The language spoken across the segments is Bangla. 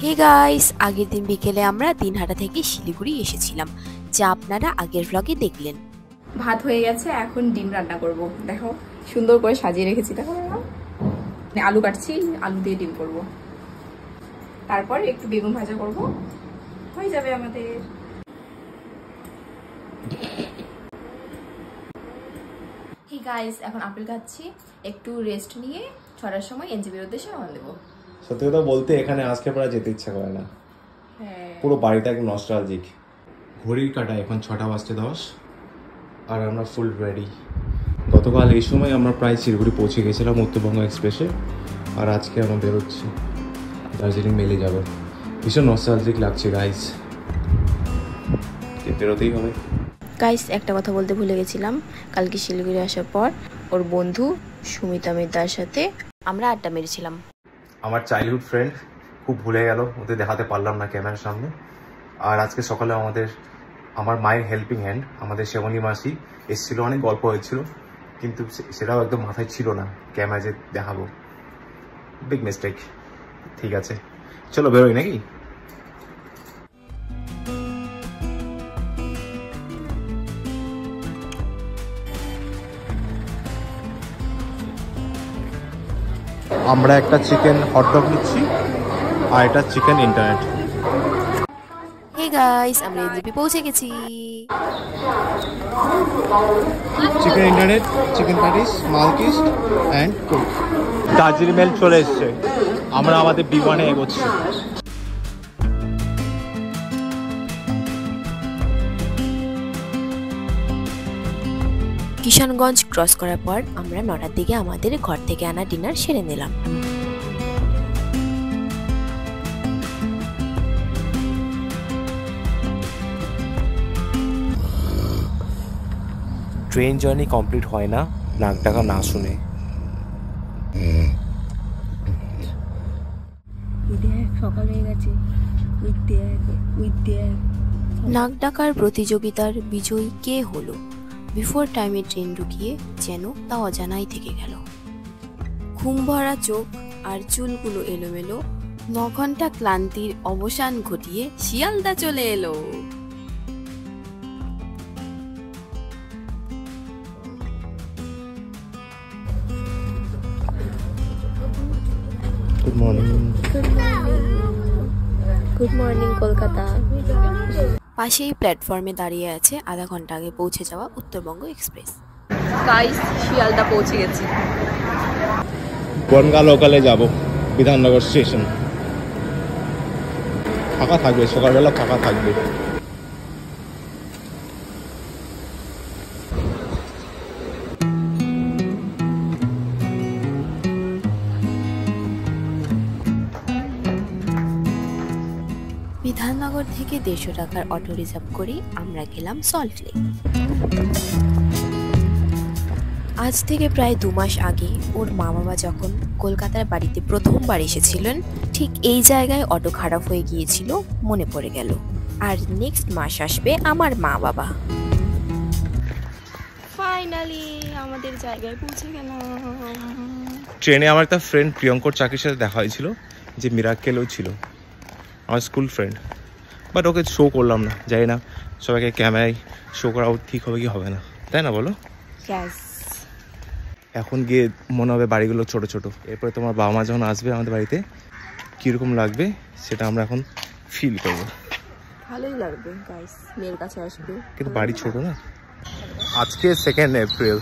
হে গাইস, আগের দিন বিকেলে আমরা দিনহাটা থেকে শিলিগুড়ি এসেছিলাম, যা আপনারা আগের ব্লগে দেখলেন। ভাত হয়ে গেছে, এখন ডিম রান্না করব। দেখো সুন্দর করে সাজিয়ে রেখেছি। দেখো আলু কাটছি, আলু দিয়ে ডিম করব, তারপর একটু বেগুন ভাজা করব, হয়ে যাবে আমাদের। হে গাইস, এখন আপেল খাচ্ছি, একটু রেস্ট নিয়ে 6টার সময় এনজিবির উদ্দেশ্যে রওনা দেব। সত্যি কথা বলতে এখানে আজকে প্রায় যেতে ইচ্ছা করে না। পুরো বাড়িটা একদম নস্টালজিক। ঘড়ির কাঁটা এখন 6:10 আর আমরা ফুল রেডি। গতকাল এই সময় আমরা প্রায় শিলিগুড়ি পৌঁছে গেছিলাম উত্তরবঙ্গ এক্সপ্রেসে, আর আজকে আমরা বেরোচ্ছি দার্জিলিং মেলে যাব। ভীষণ নস্টালজিক লাগছে গাইস, বেরোতেই হবে। গাইস, একটা কথা বলতে ভুলে গেছিলাম, কালকে শিলিগুড়ি আসার পর ওর বন্ধু সুমিতা মেদার সাথে আমরা আড্ডা মেরেছিলাম। আমার চাইল্ডহুড ফ্রেন্ড খুব ভুলে গেল, ওদের দেখাতে পারলাম না ক্যামেরার সামনে। আর আজকে সকালে আমার মায়ের হেল্পিং হ্যান্ড আমাদের সেবনী মাসি এসেছিল, অনেক গল্প হয়েছিল, কিন্তু সেটাও একদম মাথায় ছিল না ক্যামেরা যে দেখাবো। Big mistake. ঠিক আছে, চলো বেরোই নাকি? আমরা একটা চিকেন হটডগ নিচ্ছি আর এটা চিকেন ইন্টারনেট। হে গাইস, আমরা এনজিপি পৌঁছে গেছি। Chicken internet, chicken patties, Malkist and Coke. Darjeeling mail চলে এসছে, আমরা আমাদের বিমানে এগোচ্ছি। কিষানগঞ্জ ক্রস করার পর আমরা 9টার দিকে আমাদের ঘর থেকে আনা ডিনার সেরে নিলাম। ট্রেন জার্নি কমপ্লিট হয় না নাক ডাকা না শুনে। নাক ডাকার প্রতিযোগিতার বিজয়ী কে হলো? বিফোর টাইমে ট্রেন ঢুকিয়ে যেন তা অজানাই থেকে গেল। ঘুম ভরা চোখ আর চুলগুলো এলোমেলো, 9 ঘন্টা ক্লান্তির অবসান ঘটিয়ে শিয়ালদা চলে এলো। Good morning. Good morning Kolkata. পাশেই প্ল্যাটফর্মে দাঁড়িয়ে আছে আধা ঘন্টা আগে পৌঁছে যাওয়া উত্তরবঙ্গ এক্সপ্রেস। গাইস, শিয়ালদা পৌঁছে গেছি। বনগাঁ লোকালে যাব, বিধাননগর স্টেশন। ফাঁকা থাকবে, সকালবেলা ফাঁকা থাকবে। বিধাননগর থেকে 150 টাকার অটো রিজার্ভ করে আমরা গেলাম সল্ট লেক। আজ থেকে প্রায় 2 মাস আগে ওর মা বাবা যখন কলকাতার বাড়িতে প্রথমবার এসেছিলেন, ঠিক এই জায়গায় অটো খারাপ হয়ে গিয়েছিল, মনে পড়ে গেল। আর নেক্সট মাস আসবে আমার মা বাবা। ফাইনালি আমাদের জায়গায় পৌঁছে গেলাম। ট্রেনে আমার একটা ফ্রেন্ড প্রিয়ঙ্কর চাকরির সাথে দেখা হয়েছিল, যে মিরাক্কেলও ছিল, আমার school friend. But okay show করলাম না, জানি না সবাইকে ক্যামেরায় শো করা ঠিক হবে কি হবে না, তাই না বলো? এখন গিয়ে মনে হবে বাড়িগুলো ছোট ছোট। এরপরে তোমার বাবা মা যখন আসবে আমাদের বাড়িতে, কীরকম লাগবে সেটা আমরা এখন ফিল করবো। ভালোই লাগবে গাইস, মেয়ের কাছে আসবে, কিন্তু বাড়ি ছোট না। আজকে 2 এপ্রিল,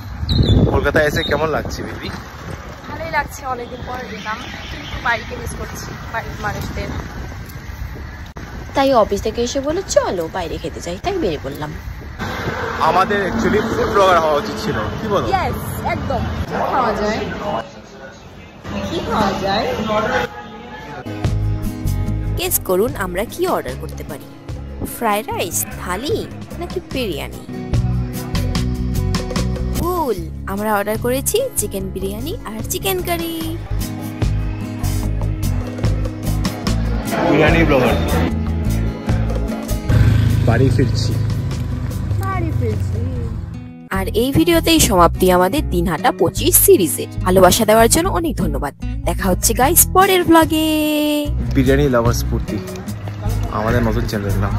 কলকাতায় এসে কেমন লাগছে বেবি? ভালোই লাগছে, অনেকদিন পর গেলাম, কিন্তু বাড়িকে মিস করছি, বাড়ির মানুষদের। তাই অফিস থেকে এসে বলে চলো বাইরে খেতে যাই, তাই বেরিয়ে পড়লাম। আমাদের অ্যাকচুয়ালি ফুড ব্লগার হওয়া উচিত ছিল, কি বলো? ইয়েস, একদম। খাওয়া যায়, কি খাওয়া যায়? গেস করুন আমরা কি অর্ডার করতে পারি? ফ্রাইড রাইস, থালি নাকি বিরিয়ানি? ভুল, আমরা অর্ডার করেছি চিকেন বিরিয়ানি আর চিকেন কারি। বিরিয়ানি ব্লগার। বাড়ি ফিরছি। আর এই ভিডিওতেই সমাপ্তি আমাদের দিনহাটা 25 সিরিজের। ভালোবাসা দেওয়ার জন্য অনেক ধন্যবাদ। দেখা হচ্ছে গাইস পরের ব্লগে। বিরিয়ানি লাভার স্ফূর্তি আমাদের নতুন চ্যানেলের নাম।